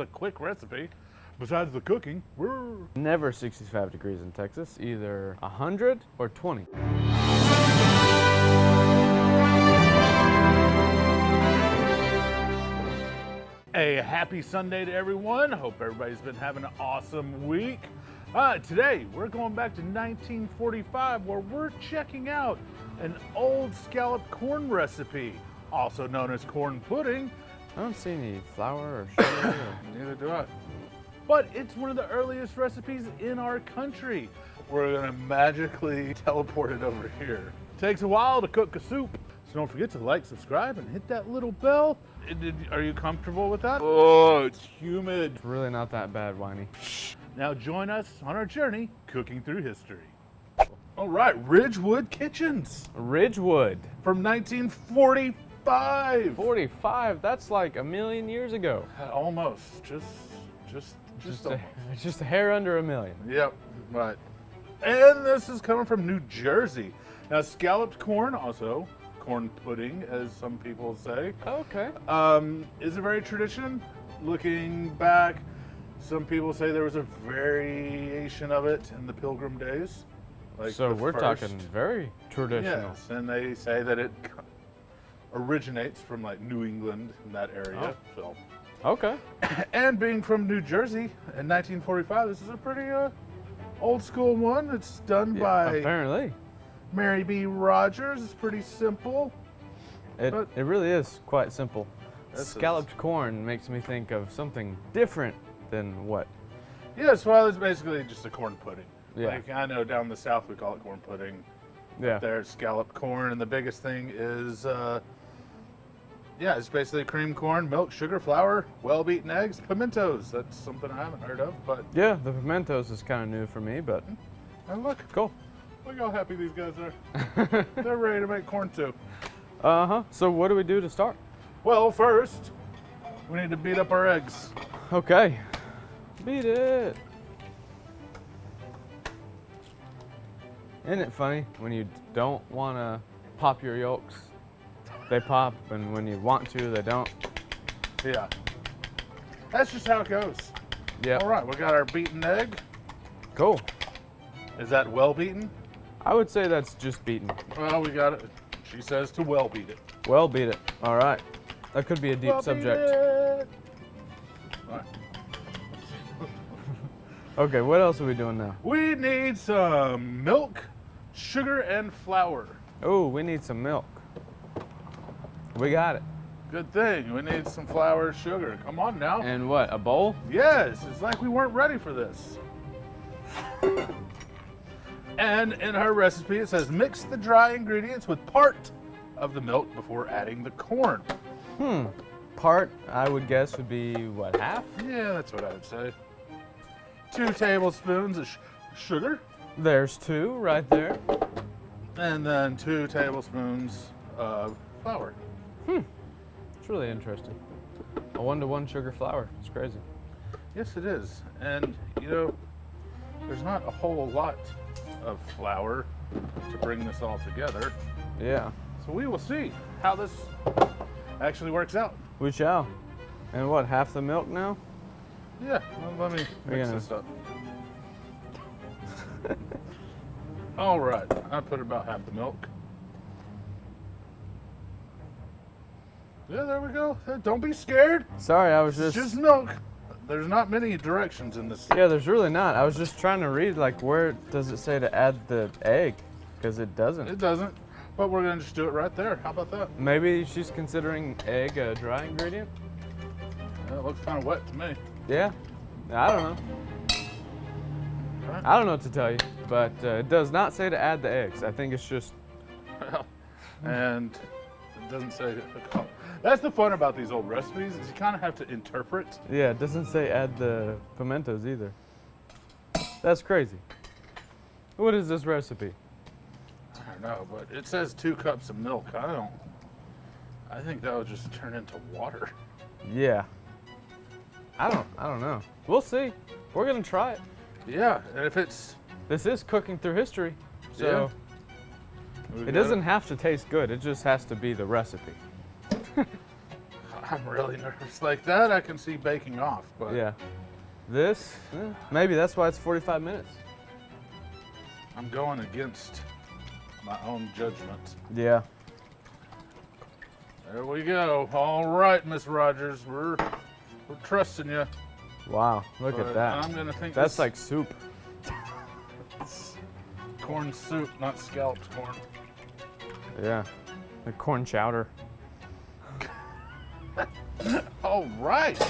A quick recipe. Besides the cooking, we're Never 65 degrees in Texas, either 100 or 20. a happy Sunday to everyone. Hope everybody's been having an awesome week. Today, we're going back to 1945 where we're checking out an old scalloped corn recipe, also known as corn pudding. I don't see any flour or sugar. Neither do I. But it's one of the earliest recipes in our country. We're gonna magically teleport it over here. Takes a while to cook a soup, so don't forget to like, subscribe, and hit that little bell. Are you comfortable with that? Oh, it's humid. It's really not that bad, Whiny. Now join us on our journey cooking through history. All right, Ridgewood Kitchens Ridgewood. from 1945. 45, that's like a million years ago. Almost, just Just a hair under a million. Yep, right. And this is coming from New Jersey. Now, scalloped corn, also corn pudding, as some people say, Okay. is a very tradition. Looking back, some people say there was a variation of it in the Pilgrim days. Like So the we're first. talking very traditional. Yes, and they say that it originates from like New England in that area. So. Okay. And being from New Jersey in 1945, this is a pretty old school one. It's done by Apparently. Mary B. Rogers. It's pretty simple. It really is quite simple. This Scalloped corn makes me think of something different than what? Yes, well, it's basically just a corn pudding. Yeah. Like I know down the south we call it corn pudding. Yeah. There's scalloped corn, and the biggest thing is, it's basically cream corn, milk, sugar, flour, well-beaten eggs, pimentos. That's something I haven't heard of, but Yeah, the pimentos is kind of new for me, but and look cool. how happy these guys are. They're ready to make corn too. Uh-huh. So what do we do to start? Well, first, we need to beat up our eggs. Okay. Beat it. Isn't it funny when you don't want to pop your yolks, they pop, and when you want to, they don't? Yeah. That's just how it goes. Yeah. All right, we got our beaten egg. Cool. Is that well beaten? I would say that's just beaten. Well, we got it. She says to well beat it. Well, beat it. All right. That could be a deep Well beat subject. it. All right. Okay, what else are we doing now? We need some milk, sugar, and flour. Oh, we need some milk. We got it. Good thing. We need some flour, sugar. Come on now. And what, a bowl? Yes, it's like we weren't ready for this. And in her recipe, it says mix the dry ingredients with part of the milk before adding the corn. Part, I would guess, would be, what, half? Yeah, that's what I would say. 2 tablespoons of sugar, There's 2 right there. and then 2 tablespoons of flour. It's really interesting. A 1-to-1 sugar flour. It's crazy. Yes, it is. And, there's not a whole lot of flour to bring this all together. Yeah. So we will see how this actually works out. We shall. And what, half the milk now? Yeah, well, let me mix gonna- this up. All right, I put about half the milk. Yeah, there we go. Don't be scared. Sorry, I was It's just... just milk. There's not many directions in this. Yeah, there's really not. I was just trying to read, like, where does it say to add the egg? Because it doesn't. It doesn't, but we're gonna just do it right there. How about that? Maybe she's considering egg a dry ingredient? Yeah, it looks kind of wet to me. Yeah. I don't know. Right. I don't know what to tell you, but it does not say to add the eggs. I think it's just... Well, and it doesn't say. That's the fun about these old recipes is you kind of have to interpret. Yeah, it doesn't say add the pimentos either. That's crazy. What is this recipe? I don't know, but it says 2 cups of milk. I think that would just turn into water. Yeah. I don't know. We'll see. We're gonna try it. Yeah, and if it's This is cooking through history, so we it got doesn't have to taste good. It just has to be the recipe. I'm really nervous. Like that, I can see baking off, but Yeah. This, maybe that's why it's 45 minutes. I'm going against my own judgment. Yeah. There we go. All right, Miss Rogers, we're trusting you. Wow, look But at that. I'm gonna think That's this- like soup. it's corn soup, not scalloped corn. Yeah. The corn chowder. All right. Look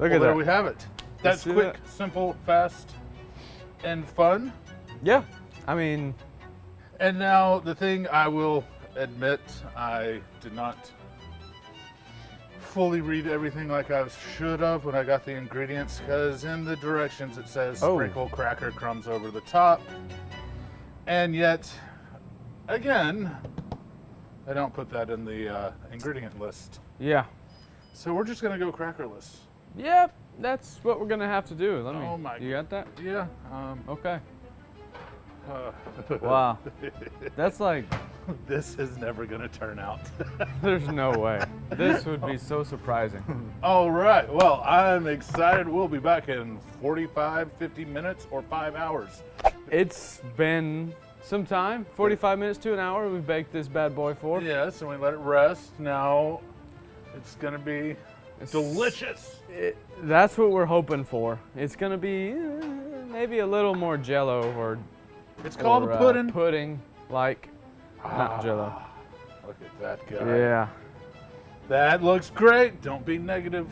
Well, at there that. we have it. That's see quick, that? simple, fast, and fun. Yeah. I mean, And now the thing I will admit, I did not fully read everything like I should have when I got the ingredients, because in the directions it says sprinkle cracker crumbs over the top. And yet, again, I don't put that in the ingredient list. yeah. So we're just gonna go crackerless. Yep. That's what we're gonna have to do. Let me. Oh my- You got that? Yeah. Okay. Wow. That's like, This is never gonna turn out. there's no way. This would be so surprising. All right. Well, I'm excited. We'll be back in 45, 50 minutes or 5 hours. It's been some time, 45 minutes to an hour. We've baked this bad boy for. Yes, and we let it rest. Now it's gonna be delicious. That's what we're hoping for. It's gonna be maybe a little more Jello or. It's called or, a pudding. Pudding, like not Jello. Look at that guy. Yeah. That looks great. Don't be negative.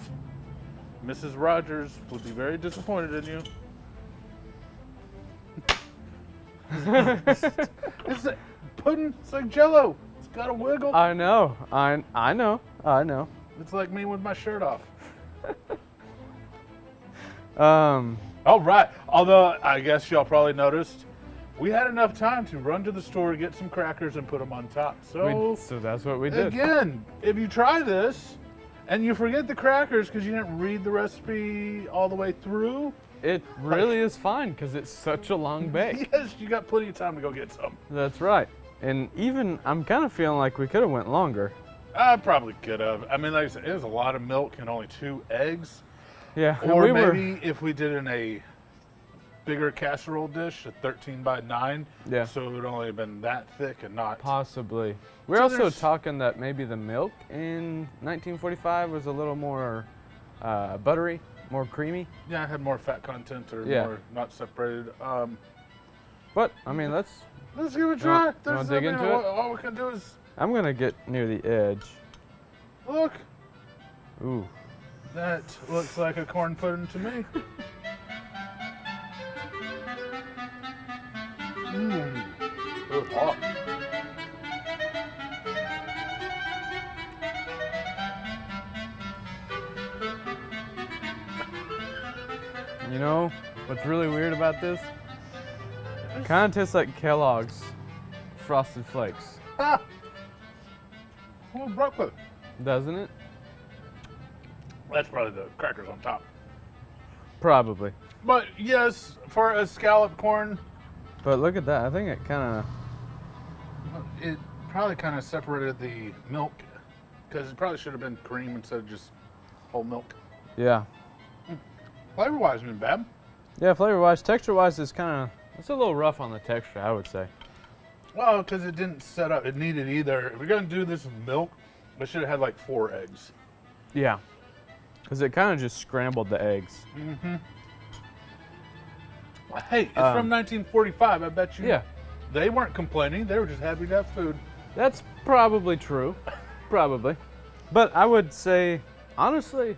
Mrs. Rogers would be very disappointed in you. It's a pudding. It's like Jello. It's got a wiggle. I know. I know. It's like me with my shirt off. All right. Although I guess y'all probably noticed, we had enough time to run to the store, get some crackers, and put them on top. So that's what we did. again, if you try this and you forget the crackers because you didn't read the recipe all the way through, It really is fine because it's such a long bake. yes, you got plenty of time to go get some. That's right. And even I'm kind of feeling like we could have went longer. I probably could have. I mean, like I said, it was a lot of milk and only 2 eggs. Yeah. and Or we maybe if we did in a bigger casserole dish, a 13 by 9. Yeah. So it would only have been that thick and not. Possibly. We're So also there's- talking that maybe the milk in 1945 was a little more buttery, more creamy. Yeah, it had more fat content or Yeah. more not separated. But I mean, let's Let's give it a try. wanna dig into it? All we can do is I'm gonna get near the edge. look. Ooh. That looks like a corn pudding to me. Mmm. It's hot. You know what's really weird about this? Kind of tastes like Kellogg's Frosted Flakes, Ah. Oh, broccoli. doesn't it? That's probably the crackers on top. Probably. But yes, for a scalloped corn, But look at that. I think it kind it probably kind of separated the milk because it probably should have been cream instead of just whole milk. of, yeah. Flavor-wise, isn't bad. Yeah, flavor-wise, texture-wise, it's a little rough on the texture, I would say. Well, because it didn't set up. It needed either. If we're gonna do this with milk, it should have had like 4 eggs. Yeah. Because it kind of just scrambled the eggs. Hey, it's from 1945. I bet you. Yeah. They weren't complaining. They were just happy to have food. That's probably true. Probably. But I would say, honestly,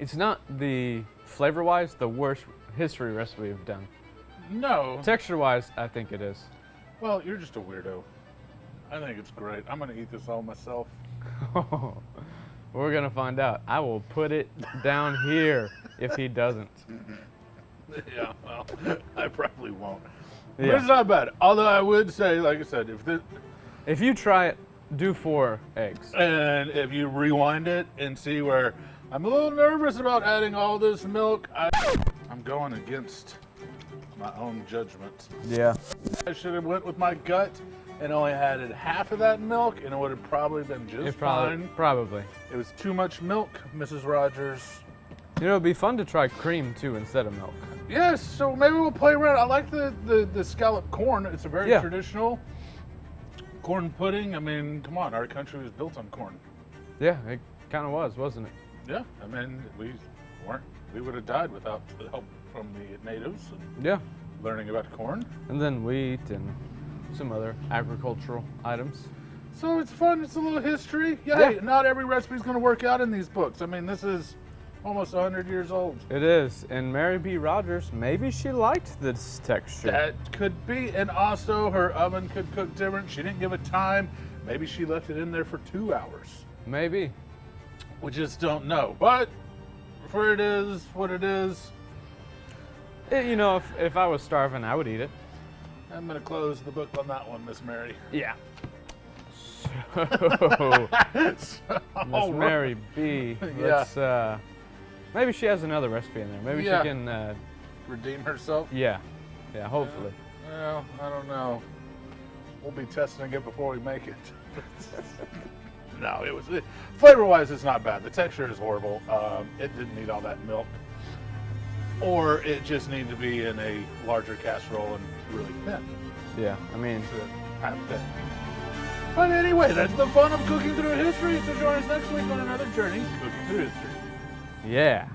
it's not flavor-wise, the worst history recipe we've done. No. Texture-wise, I think it is. Well, you're just a weirdo. I think it's great. I'm gonna eat this all myself. We're going to find out. I will put it down here if he doesn't. Yeah, well, I probably won't. Yeah. But it's not bad. Although I would say, like I said, If you try it, do 4 eggs. and if you rewind it and see where I'm a little nervous about adding all this milk, I'm going against my own judgment. Yeah. I should have went with my gut and only added half of that milk, and it would have probably been just fine. Probably. It was too much milk, Mrs. Rogers. You know, it'd be fun to try cream too instead of milk. Yes, so maybe we'll play around. I like the scalloped corn. It's a very traditional corn pudding. I mean, come on, our country was built on corn. Yeah, it kind of was, wasn't it? Yeah, I mean, we would have died without the help from the natives and Yeah. learning about corn. And then wheat and some other agricultural items. So it's fun. It's a little history. Yeah, Yeah. hey, not every recipe is going to work out in these books. I mean, this is almost 100 years old. It is. And Mary B. Rogers, maybe she liked this texture. That could be. And also, her oven could cook different. She didn't give it time. Maybe she left it in there for 2 hours. Maybe. We just don't know. But for it is what it is. You know, if I was starving, I would eat it. I'm going to close the book on that one, Miss Mary. Yeah. So, Miss All right. Mary B. Let's, maybe she has another recipe in there. Maybe she can, Redeem herself? yeah, hopefully. Well, I don't know. We'll be testing it before we make it. No, flavor-wise, it's not bad. The texture is horrible. It didn't need all that milk. Or it just needed to be in a larger casserole and really thin Yeah, I mean, to have thin. But anyway, that's the fun of cooking through history. So join us next week on another journey cooking through history. yeah.